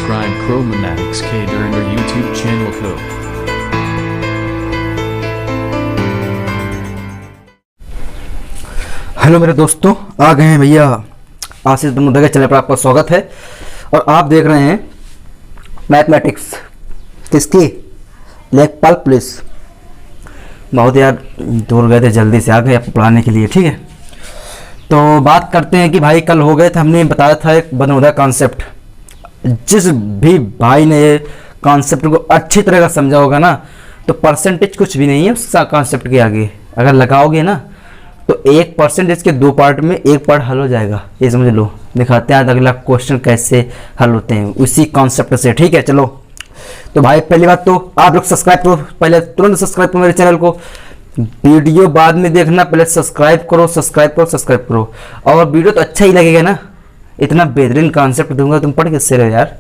subscribe Chromatics K during our YouTube channel code. Hello मेरे दोस्तों, आ गए हैं भैया आशीष बनोदा के चैनल पर आपका स्वागत है। और आप देख रहे हैं मैथमेटिक्स किसकी लेखपाल पुलिस। बहुत यार दूर गए थे, जल्दी से आ गए आपको पढ़ाने के लिए। ठीक है, तो बात करते हैं कि भाई कल हो गए थे, हमने बताया था एक बनोदा कॉन्सेप्ट। जिस भी भाई ने ये कॉन्सेप्ट को अच्छी तरह का समझा होगा ना, तो परसेंटेज कुछ भी नहीं है उस कॉन्सेप्ट के आगे। अगर लगाओगे ना तो 1% के 2 पार्ट में 1 पार्ट हल हो जाएगा, ये समझ लो। दिखाते हैं अगला क्वेश्चन कैसे हल होते हैं उसी कॉन्सेप्ट से। ठीक है, चलो। तो भाई पहली बात तो आप लोग सब्सक्राइब करो, पहले तुरंत सब्सक्राइब करो मेरे चैनल को। वीडियो बाद में देखना, पहले सब्सक्राइब करो, सब्सक्राइब करो, सब्सक्राइब करो। और वीडियो तो अच्छा ही लगेगा ना, इतना बेहतरीन कॉन्सेप्ट दूंगा, तुम पढ़ किससे रहे यार।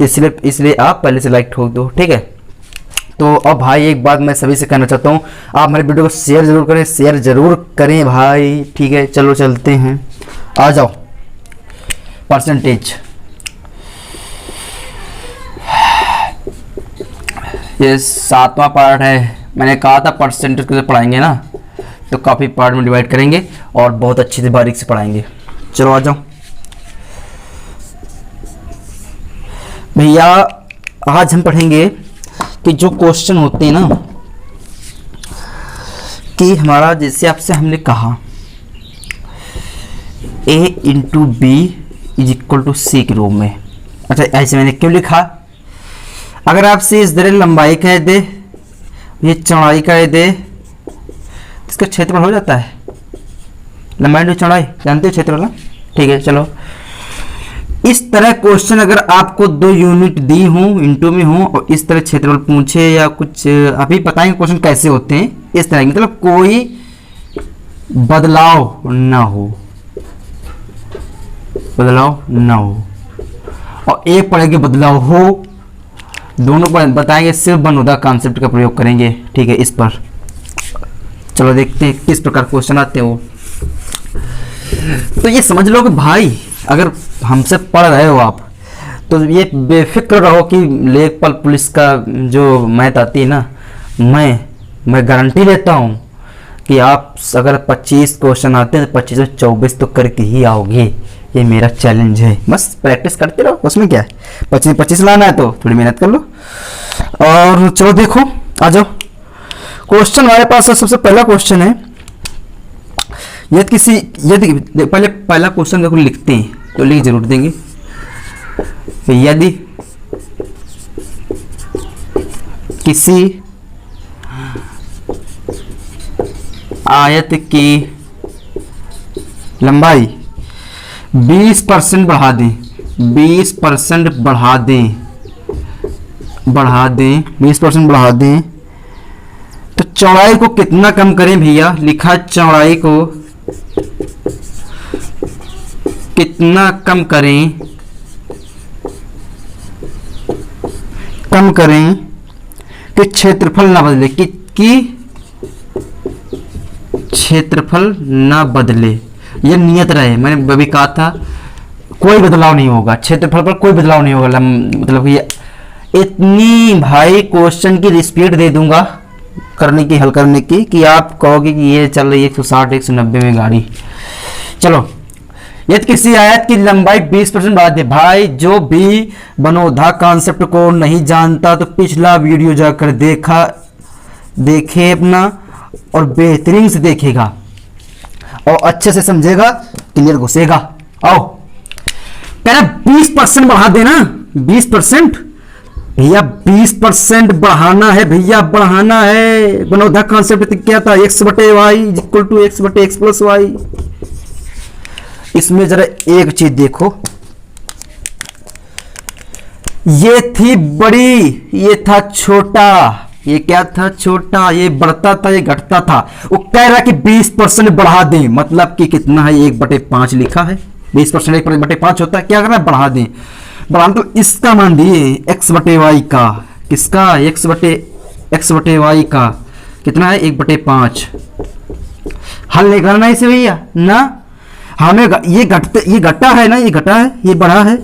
इसलिए आप पहले से लाइक ठोक दो। ठीक है, तो अब भाई एक बात मैं सभी से कहना चाहता हूँ, आप हमारे वीडियो को शेयर जरूर करें, शेयर जरूर करें भाई। ठीक है, चलो चलते हैं, आ जाओ। परसेंटेज, ये 7वां पार्ट है। मैंने कहा था परसेंटेज कैसे पढ़ाएंगे ना, तो काफ़ी पार्ट में डिवाइड करेंगे और बहुत अच्छी से बारीक से पढ़ाएंगे। चलो आ जाओ भैया। आज हम पढ़ेंगे कि जो क्वेश्चन होते हैं ना, कि हमारा जैसे आपसे हमने कहा a into B is equal to C के रूप में। अच्छा, ऐसे मैंने क्यों लिखा? अगर आपसे इस तरह लंबाई कह दे, ये चौड़ाई कह दे, इसका क्षेत्रफल हो जाता है। लंबाई टू चौड़ाई जानते हो क्षेत्रफल ना? ठीक है, चलो। इस तरह क्वेश्चन अगर आपको 2 यूनिट दी हो, इंटू में हो, और इस तरह क्षेत्रफल पूछे या कुछ, अभी बताएंगे क्वेश्चन कैसे होते हैं। इस तरह मतलब कोई बदलाव ना हो, बदलाव ना हो, और एक पढ़े के बदलाव हो, दोनों पर बताएंगे। सिर्फ बनोदा कॉन्सेप्ट का प्रयोग करेंगे। ठीक है, इस पर चलो देखते हैं किस प्रकार क्वेश्चन आते हैं वो। तो ये समझ लो कि भाई अगर हमसे पढ़ रहे हो आप, तो ये बेफिक्र रहो कि लेखपाल पुलिस का जो मैथ आती है ना, मैं गारंटी लेता हूँ कि आप अगर 25 क्वेश्चन आते हैं तो 25 में 24 तो करके ही आओगे। ये मेरा चैलेंज है, बस प्रैक्टिस करते रहो, उसमें क्या है। 25 लाना है तो थोड़ी मेहनत कर लो। और चलो देखो, आ जाओ। क्वेश्चन हमारे पास सबसे पहला क्वेश्चन है, यदि पहला क्वेश्चन देखो लिखते हैं तो लिख जरूर देंगे। यदि किसी आयत की लंबाई 20% बढ़ा दें, 20% बढ़ा दें, 20% बढ़ा दें, तो चौड़ाई को कितना कम करें भैया? लिखा चौड़ाई को कितना कम करें कि क्षेत्रफल ना बदले, कि क्षेत्रफल ना बदले। ये नियत रहे, मैंने अभी कहा था कोई बदलाव नहीं होगा, क्षेत्रफल पर कोई बदलाव नहीं होगा। मतलब ये इतनी भाई क्वेश्चन की स्पीड दे दूंगा करने की, हल करने की, कि आप कहोगे कि ये चल रही है 160 190 में गाड़ी। चलो, यदि किसी आयत की लंबाई 20% बढ़ा दे। भाई जो भी बनोदा कॉन्सेप्ट को नहीं जानता तो पिछला वीडियो जाकर देखे अपना, और बेहतरीन से देखेगा और अच्छे से समझेगा, क्लियर घुसेगा। आओ, कह रहा 20% बढ़ा देना, 20% भैया, 20% बढ़ाना है भैया, बढ़ाना है। बनोदा कॉन्सेप्ट क्या था? x/y equal to x/x plus Y. इसमें जरा एक चीज देखो, ये थी बड़ी, ये था छोटा। ये क्या था? छोटा। ये बढ़ता था, ये घटता था। वो कह रहा कि 20% बढ़ा दें, मतलब कि कितना है? 1/5 लिखा है। 20% 1/5 होता है। क्या करना है? बढ़ा दें। बढ़ाना तो इसका मान दिए x/y का। किसका? x/y का कितना है? 1/5। हल निकालना है इसे भैया ना, हमें ये घटा है ना, ये घटा है, ये बढ़ा है,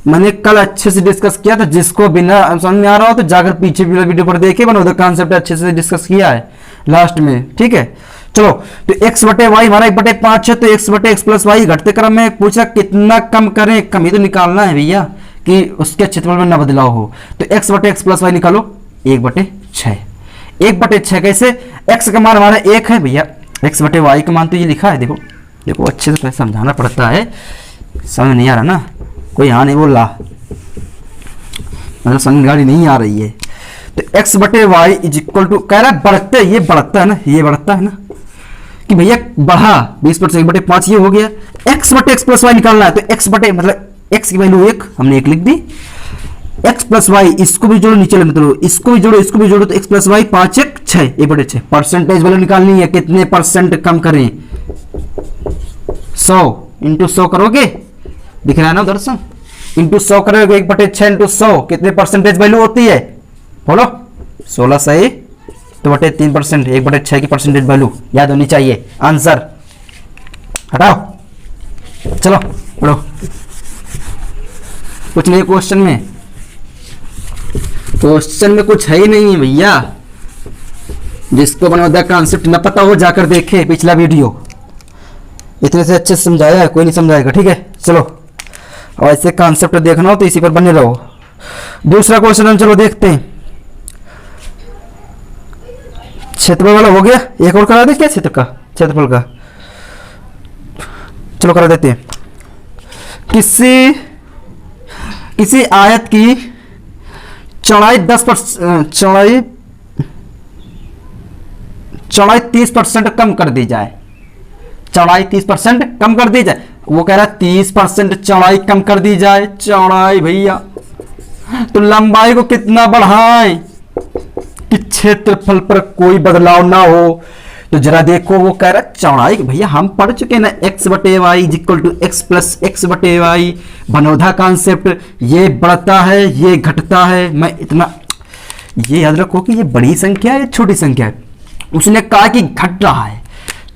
मैंने कल अच्छे से डिस्कस किया था, जिसको बिना समझ में आ रहा हो तो जाकर पीछे वीडियो पर देखे, बनोदा कॉन्सेप्ट अच्छे से डिस्कस किया है लास्ट में, ठीक है। चलो, तो x बटे वाई हमारा 1/5 है, तो x बटे x प्लस वाई घटते क्रम में पूछा कितना कम करें, कम ही तो निकालना है भैया कि उसके क्षेत्रफल में ना बदलाव हो। तो x बटे x प्लस वाई निकालो 1/6। 1/6 कैसे, x का मान हमारा 1 है भैया, x बटे वाई का मान तो ये लिखा है, देखो देखो अच्छे से समझाना पड़ता है, समझ नहीं आ रहा ना, कोई हाँ नहीं बोल रहा, मतलब समझ गाड़ी नहीं आ रही है। तो x बटे वाई इज इक्वल टू, कह रहा है बढ़ते, ये बढ़ता है ना, ये बढ़ता है ना कि भैया बढ़ा 20% 1/5 ये हो गया। x बटे x प्लस वाई निकालना है, तो x बटे मतलब x की वैल्यू 1 हमने 1 लिख दी, x प्लस वाई इसको भी जोड़ो, नीचे मतलब इसको भी जोड़ो, इसको भी जोड़ो, तो x plus y 5 1 6 1/6। Percentage value निकालनी है, कितने परसेंट कम करें, 100 इंटू 100 करोगे, दिख रहा है ना दर्शन, इंटू 100 करोगे 1/6 इंटू 100 कितने परसेंटेज वैल्यू होती है, बोलो 16 सही तो बटे 3%, 1/6 की परसेंटेज वैल्यू याद होनी चाहिए। आंसर हटाओ, चलो पढ़ो, कुछ नहीं क्वेश्चन में, क्वेश्चन में कुछ है ही नहीं है भैया। जिसको बनोदा कॉन्सेप्ट न पता हो जाकर देखे पिछला वीडियो, इतने से अच्छे से समझाया है, कोई नहीं समझाएगा, ठीक है। चलो, और ऐसे कॉन्सेप्ट देखना हो तो इसी पर बने रहो। दूसरा क्वेश्चन हम चलो देखते हैं, क्षेत्रफल वाला हो गया, एक और करा दे क्या क्षेत्रफल का, चलो करा देते हैं। किसी आयत की चौड़ाई 30% कम कर दी जाए, चौड़ाई 30% कम कर दी जाए, वो कह रहा है 30% चौड़ाई कम कर दी जाए, चौड़ाई भैया, तो लंबाई को कितना बढ़ाएं कि क्षेत्रफल पर कोई बदलाव ना हो, तो जरा देखो वो कह रहा है चौड़ाई, भैया हम पढ़ चुके हैं ना, x बटे y is equal to x plus x बटे वाई, बनोदा कॉन्सेप्ट, ये बढ़ता है ये घटता है, मैं इतना ये याद रखो कि ये बड़ी संख्या है छोटी संख्या है, उसने कहा कि घट रहा है,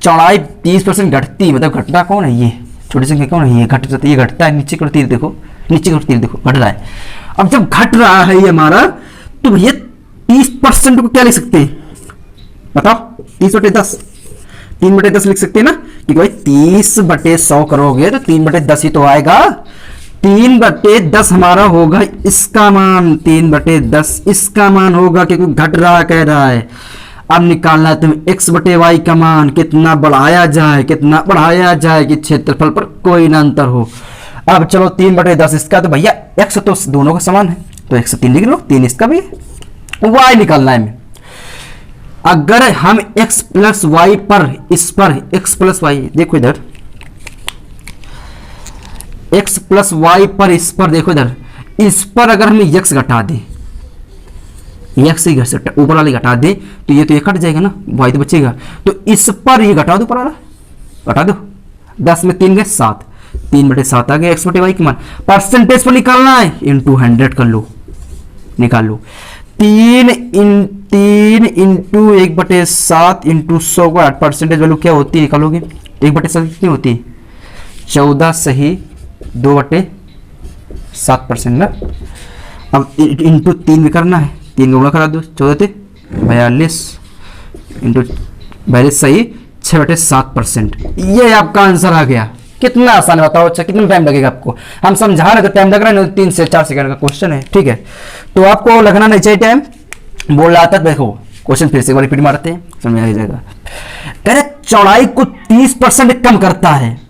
चौड़ाई 30% घटती, मतलब घटना कौन है, ये छोटी संख्या कौन है, ये घट जाती है, ये घटता है, नीचे की ओर तीर देखो, नीचे की ओर तीर देखो, घट रहा है। अब जब घट रहा है ये हमारा, तो भैया 30% को क्या लिख सकते हैं बताओ, 30/10, 3/10 लिख सकते हैं ना, कि भाई 30/100 करोगे तो 3/10 ही तो आएगा, 3/10 हमारा होगा इसका मान, 3/10 इसका मान होगा, क्योंकि घट रहा कह रहा है। अब निकालना है तुम्हें x बटे वाई का मान, कितना बढ़ाया जाए, कितना बढ़ाया जाए कि क्षेत्रफल पर कोई ना अंतर हो। अब चलो 3/10 इसका, तो भैया x तो दोनों का समान है, तो 1 से 3 लिख लो, 3 इसका भी, y निकालना है हमें। अगर हम x प्लस वाई पर, इस पर x प्लस वाई, देखो इधर x प्लस वाई पर, इस पर देखो इधर, इस पर अगर हम x घटा दें, x ही ऊपर वाली घटा दें, तो ये तो कट जाएगा ना, y तो बचेगा, तो इस पर ये घटा दो, ऊपर वाला घटा दो, 10 में 3 गए 7, 3/7 आ गया x बटे वाई के मान। परसेंटेज पर निकालना है, इंटू 100 कर लो, निकाल लो, 3 इंटू 1/7 इंटू 100 का परसेंटेज वैल्यू क्या होती है, निकालोगे 1/7 कितनी होती है, 14 सही 2/7% ना। अब इंटू 3 भी करना है, 3 गुणा करा दो, 14 थे 42 इंटू 42 सही 6/7%, ये आपका आंसर आ गया। कितना आसान है बताओ, अच्छा कितना टाइम लगेगा आपको, हम समझा रहे तो टाइम लग रहा है, 3 से 4 सेकंड का क्वेश्चन है, ठीक है, तो आपको लगना नहीं चाहिए टाइम, बोल रहा था। देखो क्वेश्चन फिर से एक बार रिपीट मारते हैं, समझ आ जाएगा। कह रहे चौड़ाई को 30% कम करता है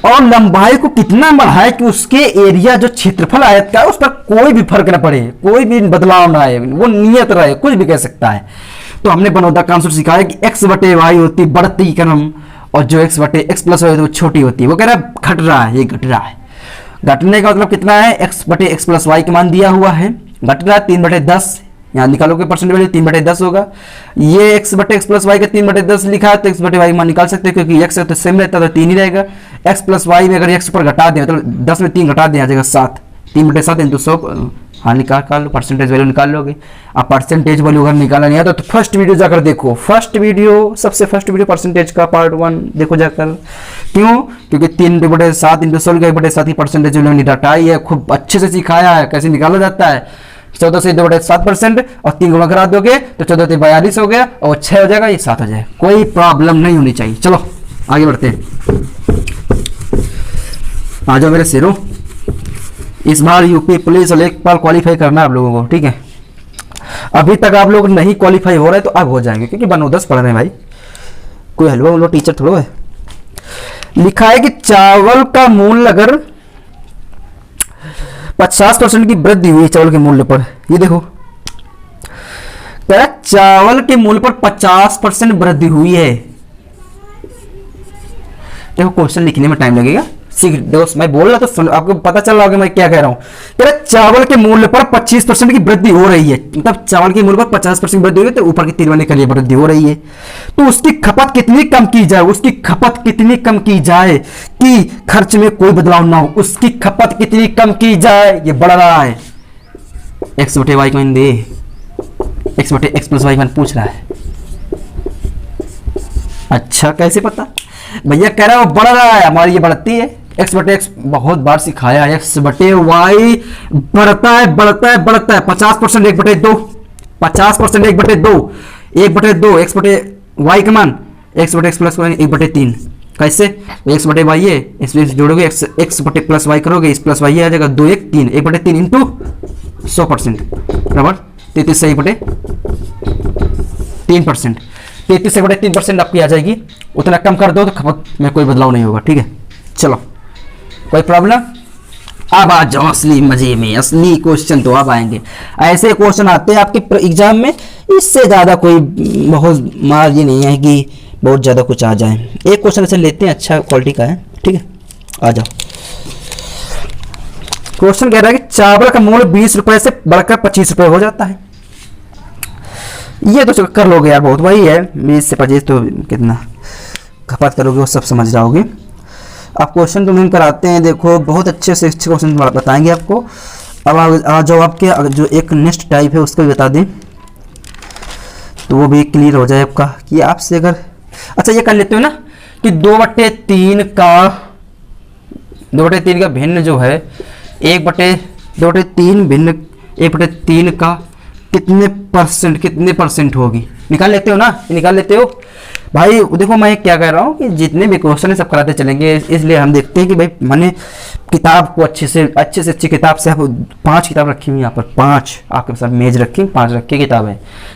और लंबाई को कितना बढ़ाए कि उसके एरिया जो क्षेत्रफल आयत का है उस पर कोई भी फर्क ना पड़े, कोई भी बदलाव ना आए, वो नियत रहे, कुछ भी कह सकता है। तो हमने बनोदा कॉन्सेप्ट सिखाया कि x बटे वाई होती बढ़ती क्रम, और जो x बटे x प्लस वाई वो छोटी होती है। वो कह रहा है घट रहा है, ये घट रहा है, घटने का मतलब कितना है, x बटे x प्लस वाई का मान दिया हुआ है, घट रहा है 3/10, यहाँ निकालोगे परसेंट वैल्यू 3/10 होगा। ये x बटे x प्लस वाई का 3/10 लिखा है, तो x बटे वाई मान निकाल सकते हैं, क्योंकि x तो सेम रहता है तो 3 ही रहेगा। x प्लस वाई में अगर x पर घटा दें, तो 10 में 3 घटा दें आ जाएगा 7, 3/7 इंटू 100, हाँ निकाल लो, परसेंटेज वैल्यू निकाल लोगे। अब परसेंटेज वैल्यू अगर निकाला नहीं आता तो फर्स्ट वीडियो जाकर देखो, फर्स्ट वीडियो, सबसे फर्स्ट वीडियो परसेंटेज का पार्ट 1 देखो जाकर। क्यों? क्योंकि 3/7 इंटू 100 का 1/7 ही परसेंटेज वैल्यू नहीं हटाई है, खूब अच्छे से सिखाया है कैसे निकाला जाता है। 14 से 2/7% और 3 गुणा करा दोगे तो 14 से 42 हो गया, और 6 हो जाएगा, ये 7 हो जाएगा, कोई प्रॉब्लम नहीं होनी चाहिए। चलो आगे बढ़ते हैं, आ जाओ मेरे शेरों। इस बार यूपी पुलिस और लेखपाल क्वालिफाई करना है आप लोगों को, ठीक है। अभी तक आप लोग नहीं क्वालिफाई हो रहे तो अब हो जाएंगे, क्योंकि बनोदस पढ़ रहे हैं भाई, कोई हलवा उलवा टीचर थोड़ा है। लिखा है कि चावल का मूल्य अगर 50% की वृद्धि हुई चावल के मूल्य पर, ये देखो क्या चावल के मूल्य पर 50% वृद्धि हुई है। देखो क्वेश्चन लिखने में टाइम लगेगा, दोस्त मैं बोल रहा तो सुन, आपको पता चल रहा होगा मैं क्या कह रहा हूं। तेरा चावल के मूल्य पर 25% की वृद्धि हो रही है, मतलब चावल के मूल्य पर 50% वृद्धि हो रही है, तो ऊपर की तीर वाले के लिए वृद्धि हो रही है, तो उसकी खपत कितनी कम की जाए, उसकी खपत कितनी कम की जाए कि खर्च में कोई बदलाव ना हो, उसकी खपत कितनी कम की जाए। ये बढ़ रहा है, x/y को दे, x/x + y पूछ रहा है। अच्छा कैसे पता? भैया कह रहा है वो बढ़ रहा है, हमारी ये बढ़ती है। x/x बहुत बार सिखाया है, x/y बढ़ता है बढ़ता है बढ़ता है। 50% 1/2, 50% 1/2, 1/2 x/y का मान x/x + y 1/3। कैसे? x/y है, इसमें जोड़ोगे x + y करोगे, इस प्लस y आ जाएगा, 2 1 3, 1/3 इंटू 100% बराबर 33 से 1/3%, 33 से 1/3% आपकी आ जाएगी। उतना कम कर दो तो खपत में कोई बदलाव नहीं होगा, ठीक है। चलो कोई प्रॉब्लम? अब आ जाओ असली मजे में, असली क्वेश्चन तो अब आएंगे। ऐसे क्वेश्चन आते हैं आपके एग्जाम में, इससे ज़्यादा कोई बहुत मार्जिन नहीं है कि बहुत ज़्यादा कुछ आ जाए। एक क्वेश्चन ऐसे लेते हैं, अच्छा क्वालिटी का है, ठीक है। आ जाओ, क्वेश्चन कह रहा है कि चावल का मूल्य 20 रुपए से बढ़कर 25 रुपए हो जाता है। ये तो कर लोगे यार, बहुत वही है, 20 से 25 तो कितना खपत करोगे वो सब समझ जाओगे। आप क्वेश्चन तो नहीं कराते हैं, देखो बहुत अच्छे से अच्छे क्वेश्चन बताएंगे आपको। अब आ जाओ, आपके जो एक नेक्स्ट टाइप है उसको भी बता दें तो वो भी क्लियर हो जाए आपका कि आपसे अगर, अच्छा ये कर लेते हो ना कि 2/3 का भिन्न जो है 2/3 भिन्न 1/3 का कितने परसेंट होगी, निकाल लेते हो ना? निकाल लेते हो भाई। देखो मैं क्या कह रहा हूँ कि जितने भी क्वेश्चन है सब कराते चलेंगे, इसलिए हम देखते हैं कि भाई मैंने किताब को अच्छे से अच्छी किताब से 5 किताब रखी हुई यहाँ पर, 5 आपके साथ मेज रखी, 5 रखी किताबें,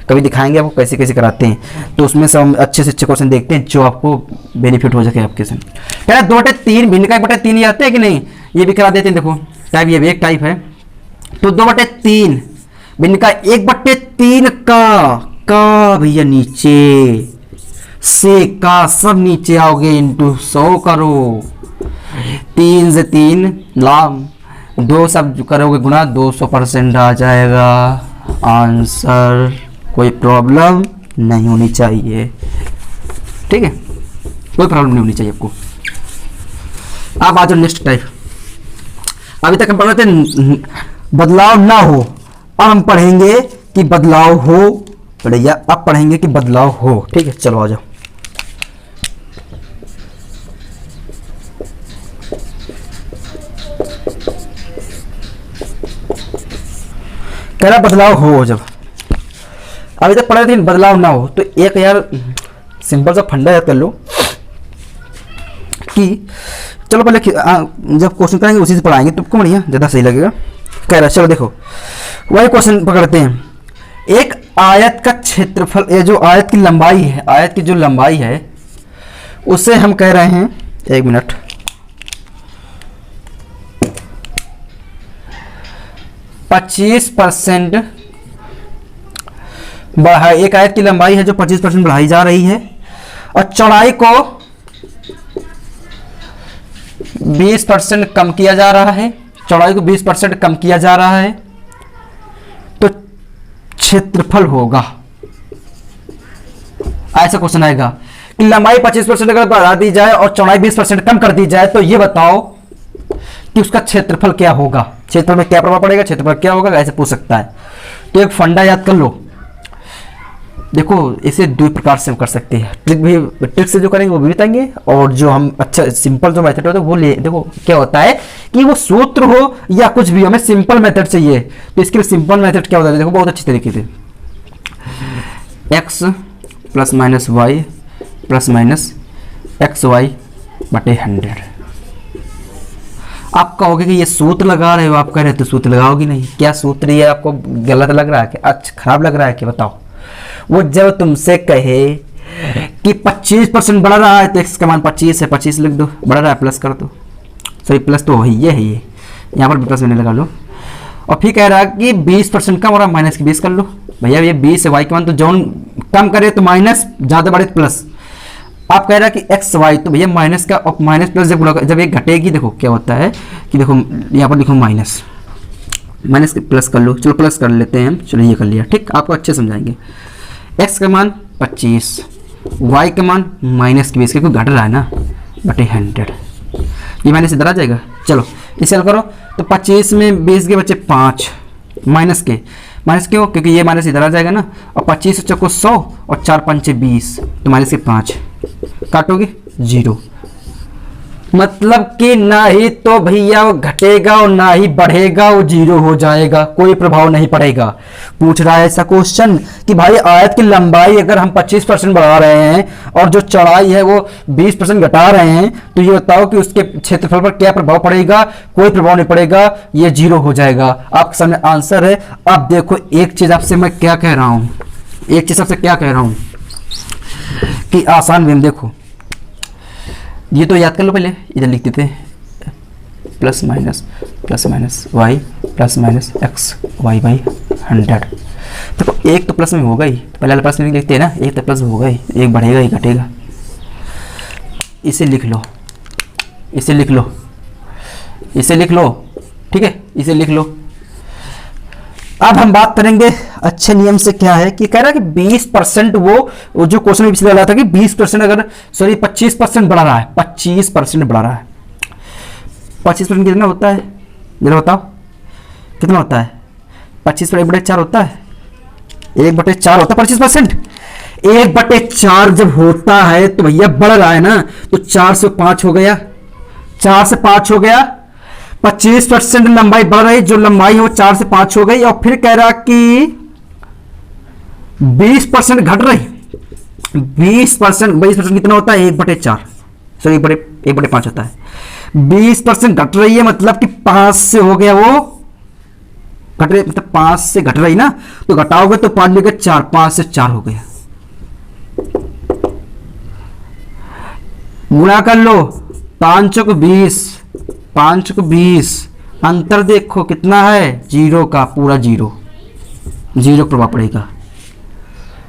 कभी दिखाएंगे आपको कैसे कैसे कराते हैं। तो उसमें से हम अच्छे से अच्छे क्वेश्चन देखते हैं जो आपको बेनिफिट हो सके आपके से। क्या 2/3 भिन्न का 1/3 आते हैं कि नहीं, ये भी करा देते हैं। देखो टाइप, ये भी एक टाइप है। तो 2/3 भिन्न का 1/3 का भैया नीचे से का सब नीचे आओगे, इंटू 100 करो, 3 से 3 लाम, 2 सब करोगे गुना, 200% आ जाएगा आंसर। कोई प्रॉब्लम नहीं होनी चाहिए, ठीक है, कोई प्रॉब्लम नहीं होनी चाहिए आपको। अब आ जाओ नेक्स्ट टाइप। अभी तक हम पढ़ रहे थे बदलाव ना हो, अब हम पढ़ेंगे कि बदलाव हो। भैया अब पढ़ेंगे कि बदलाव हो, ठीक है। चलो आ जाओ, कह रहा बदलाव हो। जब अभी तक पढ़े थे बदलाव ना हो, तो एक यार सिंपल सा फंडा याद कर लो कि चलो पहले जब क्वेश्चन करेंगे उसी से पढ़ाएंगे, तुमको बढ़िया ज़्यादा सही लगेगा। कह रहा चलो देखो वही क्वेश्चन पकड़ते हैं। एक आयत का क्षेत्रफल, ये जो आयत की लंबाई है, आयत की जो लंबाई है उसे हम कह रहे हैं, 1 मिनट, %25 बढ़ा। एक आयत की लंबाई है जो 25% बढ़ाई जा रही है और चौड़ाई को 20% कम किया जा रहा है, चौड़ाई को 20% कम किया जा रहा है, तो क्षेत्रफल होगा। ऐसा क्वेश्चन आएगा कि लंबाई 25% अगर बढ़ा दी जाए और चौड़ाई 20% कम कर दी जाए तो ये बताओ कि उसका क्षेत्रफल क्या होगा। क्षेत्रफल में क्या प्रभाव पड़ेगा, क्षेत्रफल क्या होगा, ऐसे पूछ सकता है। तो एक फंडा याद कर लो, देखो इसे दो प्रकार से हम कर सकते हैं। ट्रिक से जो करेंगे वो भी बताएंगे, और जो हम अच्छा सिंपल जो मेथड होता है वो ले। देखो क्या होता है कि वो सूत्र हो या कुछ भी, हमें सिंपल मेथड चाहिए। तो इसके लिए सिंपल मेथड क्या होता है, देखो बहुत अच्छी तरीके से, x plus minus y plus minus x y बटे 100। आप कहोगे कि ये सूत्र लगा रहे हो, आप कह रहे हो तो सूत्र लगाओगे नहीं। क्या सूत्र ये आपको गलत लग रहा है, कि अच्छा खराब लग रहा है, कि बताओ। वो जब तुमसे कहे कि 25% बढ़ रहा है तो x का मान 25 है, 25 लिख दो, बढ़ रहा है प्लस कर दो, सॉरी प्लस तो वही ये है, ये यहाँ पर प्लस मैंने लगा लो। और फिर कह रहा है कि 20% कम हो रहा है, माइनस की 20 कर लो। भैया ये 20 है, वाई का मान तो जौन कम करे तो माइनस, ज़्यादा बढ़े तो प्लस। आप कह रहा है कि एक्स वाई, तो भैया माइनस का और माइनस प्लस जब एक घटेगी, देखो क्या होता है कि देखो यहाँ पर लिखो माइनस, माइनस के प्लस कर लो, चलो प्लस कर लेते हैं हम, चलो ये कर लिया, ठीक। आपको अच्छे समझाएंगे। एक्स का मान 25, वाई का मान माइनस की 20, क्योंकि घट रहा है ना, बटे 100। ये माइनस इधर आ जाएगा, चलो इसे हल करो। तो 25 में 20 के बच्चे 5 माइनस के, माइनस क्यों, क्योंकि ये माइनस इधर आ जाएगा ना। और 25 चौको 100 और 4 5 20, तो माइनस के 5 काटोगे 0। मतलब कि ना ही तो भैया वो घटेगा और ना ही बढ़ेगा, वो 0 हो जाएगा, कोई प्रभाव नहीं पड़ेगा। पूछ रहा है ऐसा क्वेश्चन कि भाई आयत की लंबाई अगर हम 25% बढ़ा रहे हैं और जो चौड़ाई है वो 20% घटा रहे हैं, तो ये बताओ कि उसके क्षेत्रफल पर क्या प्रभाव पड़ेगा। कोई प्रभाव नहीं पड़ेगा, ये 0 हो जाएगा। आपके सामने आंसर है। अब देखो एक चीज आपसे मैं क्या कह रहा हूं, एक चीज आपसे क्या कह रहा हूं कि आसान वे में देखो, ये तो याद कर लो, पहले इधर लिख देते हैं plus minus y plus minus x y by 100। देखो एक तो प्लस में होगा ही, पहले वाला प्लस में लिखते हैं ना, एक तो प्लस में होगा ही, एक बढ़ेगा ही घटेगा। इसे लिख लो, इसे लिख लो, इसे लिख लो, ठीक है, इसे लिख लो। अब हम बात करेंगे अच्छे नियम से। क्या है कि कह रहा है कि 20% वो जो क्वेश्चन में पिछले वाला था कि 20% अगर सॉरी 25% बढ़ा रहा है, 25% बढ़ा रहा है, 25% कितना होता है जरा बताओ, कितना होता है? 25 पर 1/4 होता है, 1/4 होता है 25%। 1/4 जब होता है तो भैया बढ़ रहा है ना, तो 4 से 5 हो गया, 4 से 5 हो गया, 25% लंबाई बढ़ रही, जो लंबाई है वो 4 से 5 हो गई। और फिर कह रहा कि 20% घट रही, 20% कितना होता है? 1/4, सॉरी 1/5 होता है। 20% घट रही है, मतलब कि 5 से हो गया, वो घट रही, मतलब 5 से घट रही ना, तो घटाओगे तो 5 लेकर 4, 5 से 4 हो गया। गुणा कर लो, 5 चौक 20, 5 चौक 20, अंतर देखो कितना है, 0 का, पूरा 0 प्रभाव पड़ेगा।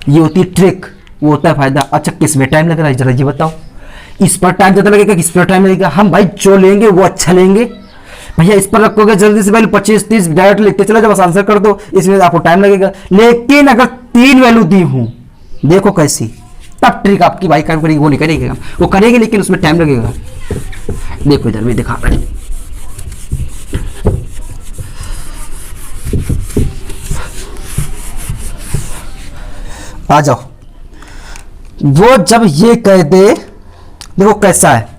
ये होती है ट्रिक, वो होता है फायदा। अच्छा किसमें टाइम लग रहा है जरा ये बताओ, इस पर टाइम ज्यादा लगेगा, किस पर टाइम लगेगा? हम भाई जो लेंगे वो अच्छा लेंगे भैया। इस पर रखोगे जल्दी से वैल्यू 25 30 डायरेक्ट लिखते चलो, जब बस आंसर कर दो, इसमें आपको टाइम लगेगा। लेकिन अगर 3 वैल्यू दी हूं, देखो कैसी, तब ट्रिक आपकी भाई काम करेगी, वो नहीं करेगी, वो करेगी लेकिन उसमें टाइम लगेगा। देखो इधर मैं दिखा रहा हूं, आ जाओ। वो जब ये कह दे, देखो कैसा है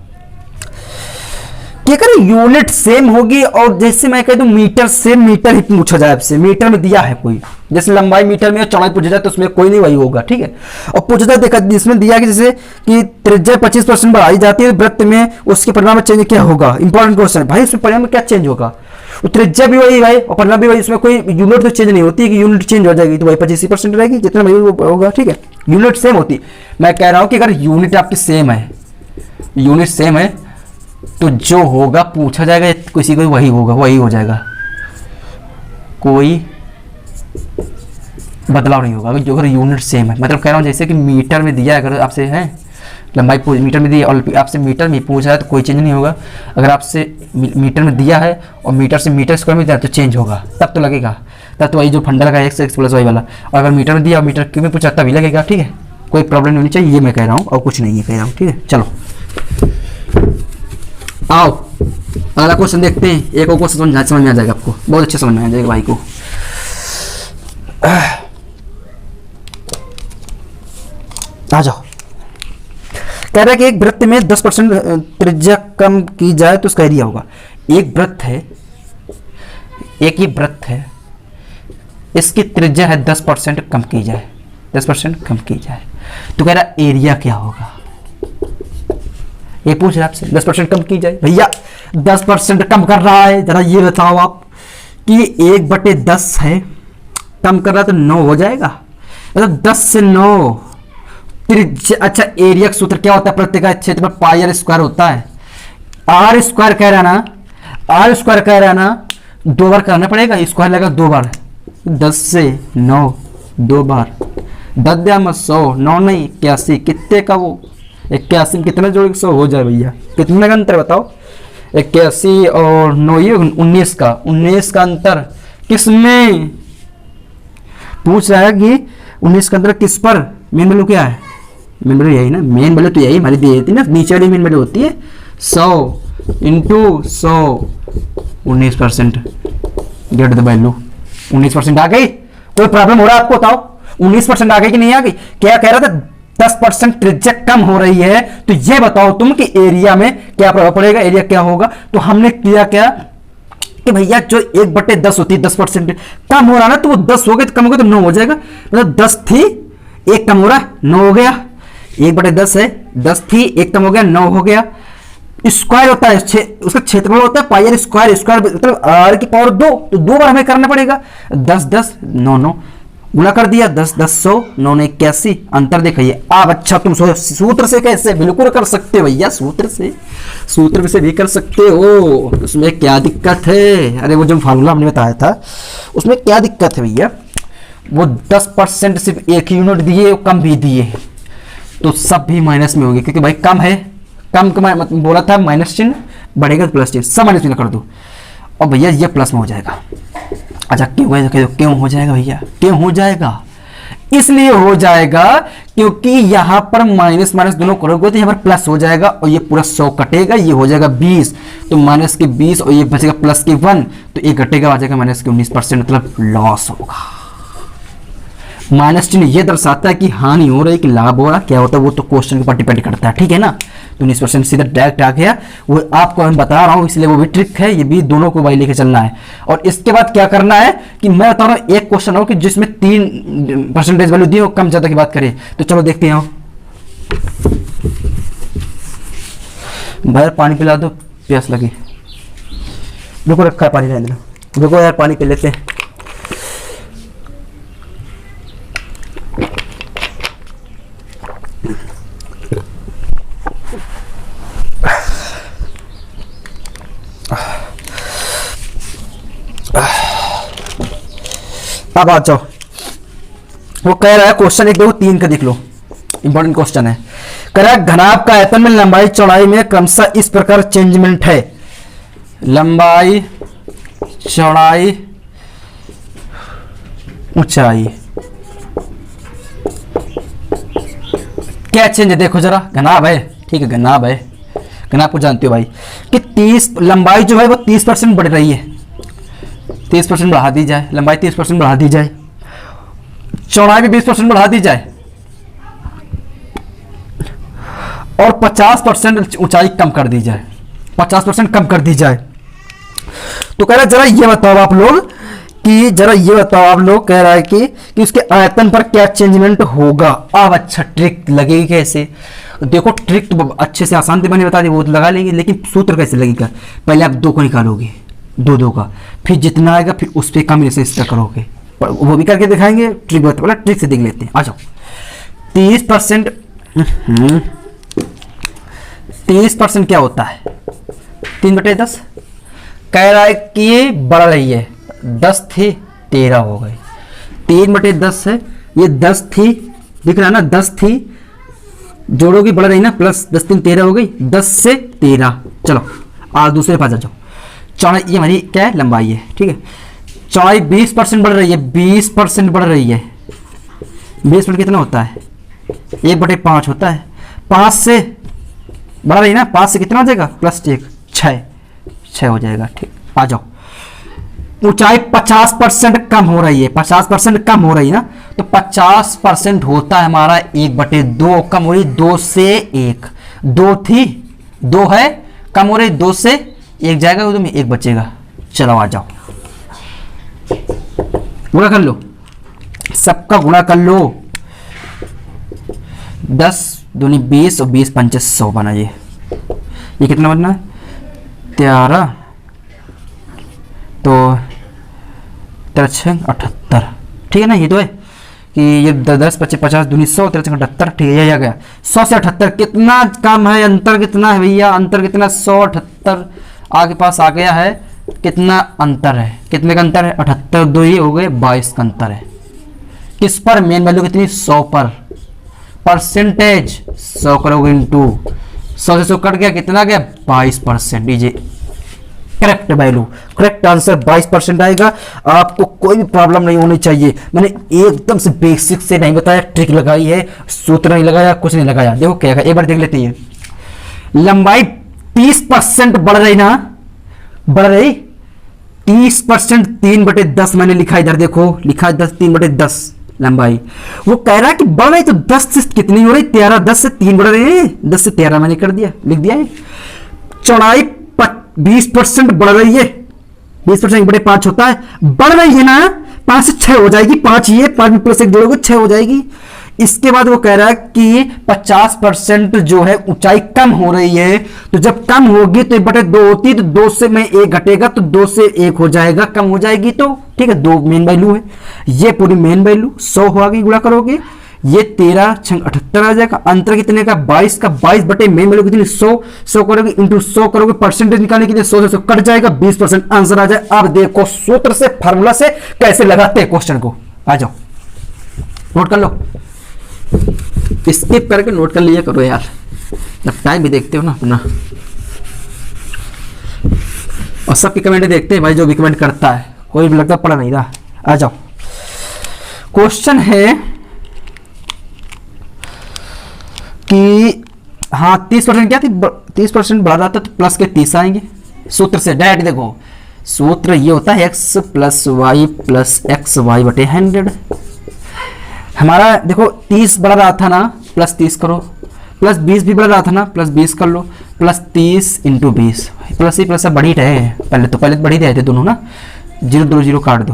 कि अगर यूनिट सेम होगी, और जैसे मैं कह दूं मीटर से, मीटर ही पूछा जाए आपसे, मीटर में दिया है कोई, जैसे लंबाई मीटर में और चौड़ाई पूछा जाए तो उसमें कोई नहीं वही होगा, ठीक है। और पूछा जाए, देखा जिसमें दिया कि जैसे कि त्रिज्या 25% बढ़ाई जाती है वृत्त में, उसके परिणाम में चेंज क्या होगा? इंपॉर्टेंट क्वेश्चन है भाई, उसमें परिणाम में क्या चेंज होगा? त्रिज्या भी वही भाई और परिणाम भी वही, इसमें कोई यूनिट तो चेंज नहीं होती कि यूनिट चेंज हो जाएगी तो वही 25% रहेगी, जितना भाई वो होगा, ठीक है। यूनिट सेम होती। मैं कह रहा हूं कि अगर यूनिट आपकी सेम है, यूनिट सेम है, तो जो होगा पूछा जाएगा किसी को वही होगा, वही हो जाएगा, कोई बदलाव नहीं होगा जो अगर यूनिट सेम है। मतलब कह रहा हूँ जैसे कि मीटर में दिया है, अगर आपसे है लंबाई मीटर में दी और आपसे मीटर में पूछा है तो कोई चेंज नहीं होगा। अगर आपसे मीटर में दिया है और मीटर से मीटर स्क्वायर में दिया है तो चेंज होगा, तब तो लगेगा, तब तो वही जो फंडा लगा x प्लस वाई वाला। और अगर मीटर में दिया और मीटर क्यों में पूछा तभी लगेगा, ठीक है। कोई प्रॉब्लम नहीं होनी चाहिए, ये मैं कह रहा हूँ और कुछ नहीं है कह रहा हूँ, ठीक है। चलो आओ अगला क्वेश्चन देखते हैं। एक और क्वेश्चन समझ में आ जाएगा आपको, बहुत अच्छे समझ में आ जाएगा भाई को। आ जाओ। कह रहा है कि एक वृत्त में 10% त्रिज्या कम की जाए तो उसका एरिया होगा। एक वृत्त है, एक ही वृत्त है, इसकी त्रिज्या है 10% कम की जाए, 10% कम की जाए तो कह रहा एरिया क्या होगा। ये पूछ रहा है आपसे 10% कम की जाए। भैया 10% कम कर रहा है, जरा ये बताओ आप कि 1/10 है, कम कर रहा है तो 9 हो जाएगा, मतलब 10 से 9 त्रिज्या। अच्छा एरिया का सूत्र क्या होता है, प्रत्येक क्षेत्र में पाई आर स्क्वायर होता है। आर स्क्वायर कह रहा ना, आर स्क्वायर कह रहा ना, 2 बार करना पड़ेगा, स्क्वायर लगेगा 2 बार, 10 से 9 2 बार, 10 में 100, 9 नहीं 81, कितने का वो 81 में कितना जोड़ 100 हो जाए भैया, कितने का अंतर बताओ। 81 और 9 ये 19 का, 19 का अंतर किसमें पूछ रहा है कि 19 का अंतर किस पर। मेन वैल्यू क्या है, मेन वैल्यू यही ना, मेन वैल्यू तो यही हमारी दी थी ना, नीचे वाली मेन वैल्यू होती है 100 इंटू 100, 19% गेट द वैल्यू। 19% आ गई, कोई प्रॉब्लम हो रहा है आपको बताओ, 19% आ गई कि नहीं आ गई। क्या कह रहा था 10% त्रिज्या कम हो रही है, तो ये बताओ तुम कि एरिया में क्या प्रभाव पड़ेगा, एरिया क्या होगा। तो हमने किया क्या कि भैया जो 1/10 होती है 10% कम हो रहा ना, तो वो 10 हो गए तो कम हो गया तो 9 हो जाएगा, मतलब 10 थी 1 कम हो रहा 9 हो गया, 1/10 है, 10 थी 1 कम हो गया 9 हो गया। स्क्वायर होता है उसका क्षेत्रफल होता है पाई आर स्क्वायर, स्क्वायर मतलब आर की पावर 2, तो 2 बार हमें करना पड़ेगा। 10 10 9 9 गुणा कर दिया, 10 10 100, 9 9 81, अंतर देखिए आप। अच्छा तुम सूत्र से कैसे, बिल्कुल कर सकते हो भैया, सूत्र से भी कर सकते हो, उसमें क्या दिक्कत है। अरे वो जो फार्मूला हमने बताया था उसमें क्या दिक्कत है भैया, वो 10% सिर्फ एक ही यूनिट दिए, कम भी दिए तो सब भी माइनस में होंगे, क्योंकि भाई कम है, कम मतलब बोला था माइनस चिन्ह, बढ़ेगा तो प्लस चिन्ह, सब माइनस चिन्ह कर दो और भैया ये प्लस में हो जाएगा। अच्छा क्यों हो जाएगा भैया, क्यों हो जाएगा, इसलिए हो जाएगा क्योंकि यहां पर माइनस माइनस दोनों करोगे तो यहां पर प्लस हो जाएगा और ये पूरा 100 कटेगा, ये हो जाएगा 20, तो माइनस के 20 और ये बचेगा प्लस के 1, तो ये घटेगा आ जाएगा माइनस के 19%, मतलब लॉस होगा। माइनस चिन्ह ये दर्शाता है कि हानि हो रही है कि लाभ हो रहा, क्या होता है वो तो क्वेश्चन के ऊपर डिपेंड करता है, ठीक है ना। तो 19% सीधा डायरेक्ट आ गया, वो आपको मैं बता रहा हूं, इसलिए वो भी ट्रिक है, ये भी दोनों को भाई लेके चलना है। और इसके बाद क्या करना है कि मैं बता रहा हूं एक क्वेश्चन हो कि जिसमें 3% वैल्यू दी हो, कम ज्यादा की बात करें तो चलो देखते हैं। भाई पानी पिला दो, प्यास लगी। रुको रखा है पानी, रहने दो, रुको यार पानी पी लेते हैं। अब आ जाओ, वो कह रहा है क्वेश्चन 1 2 3 का देख लो, इंपॉर्टेंट क्वेश्चन है। कह रहा है घनाभ का आयतन में लंबाई चौड़ाई में क्रमशः इस प्रकार चेंजमेंट है, लंबाई चौड़ाई ऊंचाई क्या चेंज है, देखो जरा। घनाभ है, ठीक है घनाभ है, घनाभ को जानते हो भाई कि 30 लंबाई जो है वो 30% बढ़ रही है, 30% बढ़ा दी जाए, लंबाई 30% बढ़ा दी जाए, चौड़ाई भी 20% बढ़ा दी जाए और 50% ऊंचाई कम कर दी जाए, 50% कम कर दी जाए। तो कह रहा है जरा ये बताओ आप लोग कि जरा ये बताओ आप लोग, कह रहा है कि उसके आयतन पर क्या चेंजमेंट होगा। अब अच्छा ट्रिक लगेगी कैसे, देखो ट्रिक तो अच्छे से आसान से मैंने बता दी, वो तो लगा लेंगे, लेकिन सूत्र कैसे लगेगा। पहले आप 2 को निकालोगे, 2 2 का, फिर जितना आएगा फिर उस पर कॉम्बिनेशन इस तरह करोगे, वो भी करके दिखाएंगे। ट्रिक बता, पहले ट्रिक से देख लेते हैं। आ जाओ। 30% 30% क्या होता है, 3/10 कह रहा है कि ये बढ़ रही है, 10 थी 13 हो गई, 3/10 है, ये 10 थी, दिख रहा है ना 10 थी, जोड़ोगी बढ़ रही ना, प्लस 10 3 13 हो गई, 10 से 13। चलो आज दूसरे पास आ जाओ। चौड़ाई ये हमारी क्या है, लंबाई है, ठीक है। चौड़ाई 20% बढ़ रही है, 20% बढ़ रही है, 20% कितना होता है, 1/5 होता है, 5 से बढ़ रही है ना, 5 से कितना हो जाएगा, +1 6, 6 हो जाएगा। ठीक, आ जाओ। ऊंचाई 50% कम हो रही है, 50% कम हो रही है ना, तो 50% होता है हमारा 1/2, कम हो रही 2 से 1, 2 थी 2 है, कम हो रही 2 से 1 जाएगा तो 1 बचेगा। चलो आ जाओ, गुणा कर लो, सबका गुणा कर लो। 10 दूनी 20 और 20 पंचे 100 बना। ये कितना बनना है? 13 तो 78। ठीक है ना, ये तो है कि ये 10 25 50 दूनी 100, 13 78। ठीक है, ये आ गया 100 से 78 कितना कम है, अंतर कितना है भैया, अंतर कितना, 100 78 आगे पास आ गया है। कितना अंतर है, कितने का अंतर है? 78 2 ही हो गए 22 का अंतर है। किस पर? मेन वैल्यू कितनी? 100 पर। परसेंटेज 100 करोगे इंटू 100 से 100 कट गया, कितना गया? 22%। लीजिए करेक्ट वैल्यू, करेक्ट आंसर 22% आएगा। आपको कोई भी प्रॉब्लम नहीं होनी चाहिए। मैंने एकदम से बेसिक से नहीं बताया, ट्रिक लगाई है, सूत्र नहीं लगाया, कुछ नहीं लगाया। देखो क्या है, एक बार देख लेते हैं। लंबाई 30% बढ़ रही ना, बढ़ रही 30%, 3/10 मैंने लिखा इधर, देखो लिखा 10 3/10 लंबाई। वो कह रहा है कि बढ़ रही तो 10 से कितनी हो रही? 13, 10 से 3 बढ़ रही है, 10 से 13 मैंने कर दिया, लिख दिया है। चौड़ाई 20% बढ़ रही है, 20% 1/5 होता है, बढ़ रही है ना, 5 से 6 हो जाएगी, 5 ही है, 5 प्लस 1 जोड़ोगे 6 हो जाएगी। इसके बाद वो कह रहा है कि 50% जो है ऊंचाई कम हो रही है, तो जब कम होगी तो 1/2 होती है, तो 2 से में 1 घटेगा तो 2 से 1 हो जाएगा, कम हो जाएगी तो। ठीक है, 2 मेन वैल्यू है, ये पूरी मेन वैल्यू 100 हो गई, गुणा करोगे ये 13 6 78 आ जाएगा। अंतर कितने का? 22 का, 22 बटे मेन वैल्यू कितनी? 100 करोगे इंटू 100 करोगे, परसेंटेज निकालने के लिए 100 से 100 कट जाएगा, 20% आंसर आ जाए। अब देखो सूत्र से, फार्मूला से कैसे लगाते हैं क्वेश्चन को। आ जाओ, नोट कर लो, स्किप करके नोट कर लिया करो यार, जब टाइम भी देखते हो ना अपना, और सबकी कमेंट देखते हैं भाई, जो भी कमेंट करता है, कोई भी लगता पड़ा नहीं रहा। आ जाओ, क्वेश्चन है कि हाँ 30% क्या थी? 30% बढ़ा रहा था तो प्लस के 30 आएंगे। सूत्र से डायरेक्ट देखो, सूत्र ये होता है x + y + xy/100। हमारा देखो 30 बढ़ रहा था ना, प्लस 30 करो, प्लस 20 भी बढ़ रहा था ना, प्लस 20 कर लो, प्लस 30 × 20, प्लस ही प्लस बढ़ ही रहे हैं, पहले तो बढ़ ही रहे थे दोनों ना, 0 2 0 काट दो,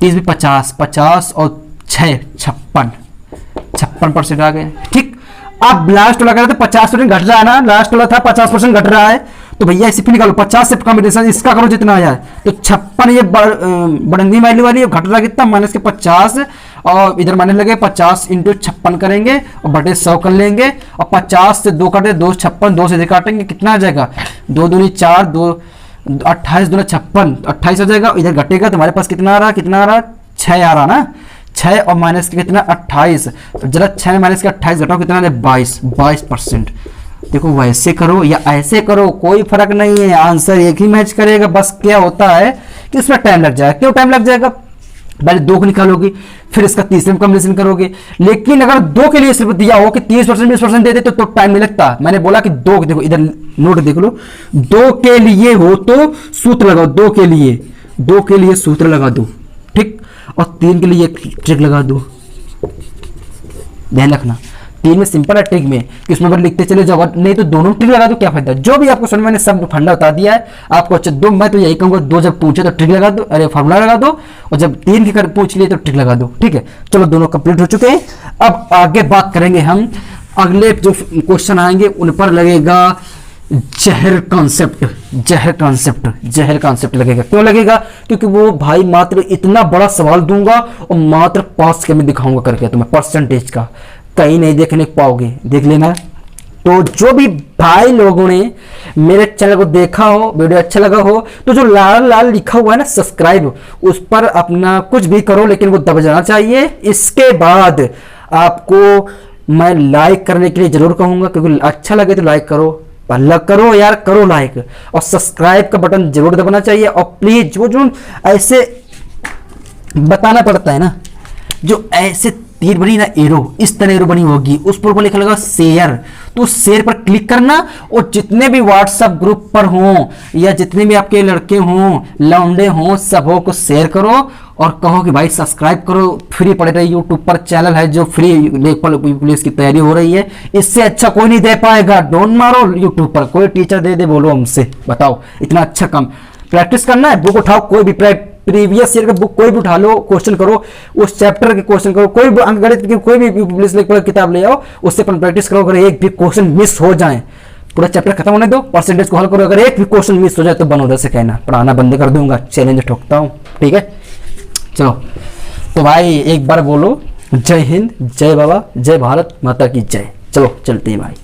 30 भी 50 50 और 6 56% आ गए। ठीक, अब लास्ट वाला कह रहे थे 50% घट रहा है ना, लास्ट वाला था 50% घट रहा है, तो भैया इसे फिर निकालो, 50 से कॉम्बिनेशन इसका करो जितना आ जाए, तो 56 ये बढ़नी वैल्यू वाली है, घट रहा कितना? माइनस के 50, और इधर माइनस लगे 50 × 56 करेंगे और बटे 100 कर लेंगे, और 50 से 2 काटे 2 56, 2 से काटेंगे, कितना आ जाएगा? 2 दूनी 4, 2 28 दूना 56, 28 आ जाएगा। इधर घटेगा तो हमारे पास कितना आ रहा? 6 आ रहा ना, 6 और माइनस के कितना? 28। तो जरा 6 में माइनस के 28 घटाओ, कितना है? 22%। देखो वैसे करो या ऐसे करो, कोई फर्क नहीं है, आंसर एक ही मैच करेगा। बस क्या होता है कि इसमें टाइम लग जाएगा। क्यों टाइम लग जाएगा? पहले 2 को निकालोगे, फिर इसका तीसरे में कॉम्बिनेशन करोगे। लेकिन अगर 2 के लिए सिर्फ दिया हो कि 30% 20% दे दे तो टाइम नहीं लगता। मैंने बोला कि 2, देखो इधर नोट देख लो, 2 के लिए हो तो सूत्र लगाओ, 2 के लिए सूत्र लगा दो, ठीक, और 3 के लिए ट्रिक लगा दो। ध्यान रखना, 3 में सिंपल है, ट्रिक में कि उसमें पर लिखते चले जाओ, नहीं तो दोनों ट्रिक लगा दो, क्या फायदा? जो भी आपको समझ, मैंने सब फंडा बता दिया है आपको। अच्छा, मैं तो यही कहूंगा, 2 जब पूछे तो ट्रिक लगा दो, अरे फार्मूला लगा दो, और जब 3 की कर पूछ लिए तो ट्रिक लगा दो। ठीक है, चलो दोनों कंप्लीट हो चुके हैं। अब आगे बात करेंगे हम, अगले जो क्वेश्चन आएंगे उन पर लगेगा जहर कॉन्सेप्ट लगेगा। क्यों लगेगा? क्योंकि वो भाई मात्र इतना बड़ा सवाल दूंगा और मात्र पास के में दिखाऊंगा करके तुम्हें, परसेंटेज का कहीं नहीं देखने पाओगे, देख लेना। तो जो भी भाई लोगों ने मेरे चैनल को देखा हो, वीडियो अच्छा लगा हो, तो जो लाल लाल लिखा हुआ है ना सब्सक्राइब, उस पर अपना कुछ भी करो, लेकिन वो दब जाना चाहिए। इसके बाद आपको मैं लाइक करने के लिए जरूर कहूंगा, क्योंकि अच्छा लगे तो लाइक करो, करो यार, करो लाइक, और सब्सक्राइब का बटन जरूर दबाना चाहिए। और प्लीज जो ऐसे बताना पड़ता है ना, जो ऐसे तीर बनी ना एरो, इस तरह एरो बनी होगी, उस पर ऊपर लिखा लगा शेयर, तो उस शेयर पर क्लिक करना और जितने भी व्हाट्सएप ग्रुप पर हों या जितने भी आपके लड़के हों लौंडे हों सबों को शेयर करो और कहो कि भाई सब्सक्राइब करो, फ्री पड़े रही यूट्यूब पर चैनल है जो फ्री लेखपाल पुलिस की तैयारी हो रही है, इससे अच्छा कोई नहीं दे पाएगा। डोंट मारो यूट्यूब पर, कोई टीचर दे दे बोलो हमसे, बताओ इतना अच्छा काम। प्रैक्टिस करना है, बुक उठाओ, कोई भी प्रीवियस ईयर का बुक कोई भी उठा लो, क्वेश्चन करो, उस चैप्टर के क्वेश्चन करो, कोई भी अंकगणित की कोई भी पुलिस लेखपाल किताब ले आओ, उससे अपन प्रैक्टिस करो। अगर एक भी क्वेश्चन मिस हो जाए पूरा चैप्टर खत्म होने दो, परसेंटेज को हल करो, अगर एक भी क्वेश्चन मिस हो जाए तो बनोदर से कहना, पढ़ाना बंद कर दूंगा, चैलेंज ठोकता हूँ, ठीक है। चलो तो भाई एक बार बोलो जय हिंद, जय बाबा, जय भारत माता की जय। चलो चलते हैं भाई।